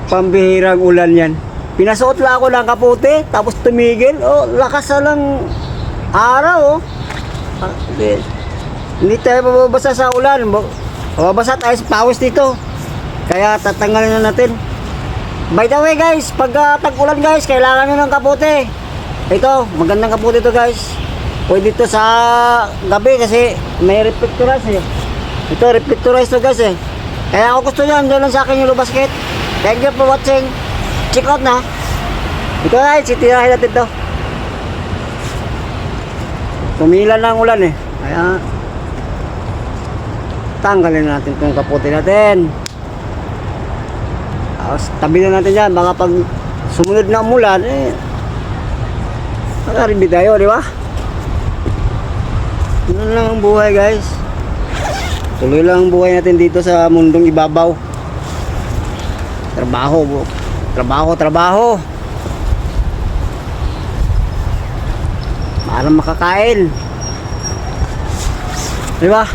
Pambihirang ulan yan. Pinasuot lang ako ng kaputi, tapos tumigil. Oh, lakas na lang araw, oh. Hindi tayo mababasa sa ulan. Mababasa tayo sa pawis dito. Kaya tatanggalin na natin. By the way guys, pag tag-ulan guys, kailangan nyo ng kaputi. Ito, magandang kaputi ito guys. Pwede ito sa gabi kasi may reflectorize eh. Ito, reflectorize to guys eh. Kaya ako gusto nyo, andyan lang sa akin yung Lubasket. Thank you for watching. Check out na. Ito guys, itirahin natin to. Tumilan na ang ulan eh. Kaya tanggalin natin itong kaputi natin. Tapos tabi na natin yan. Baka pag sumunod na umulan eh, makarimbi tayo, di ba? Ganun lang ang buhay guys. Tuloy lang ang buhay natin dito sa mundong ibabaw. Trabaho, trabaho. Para makakain. Di ba?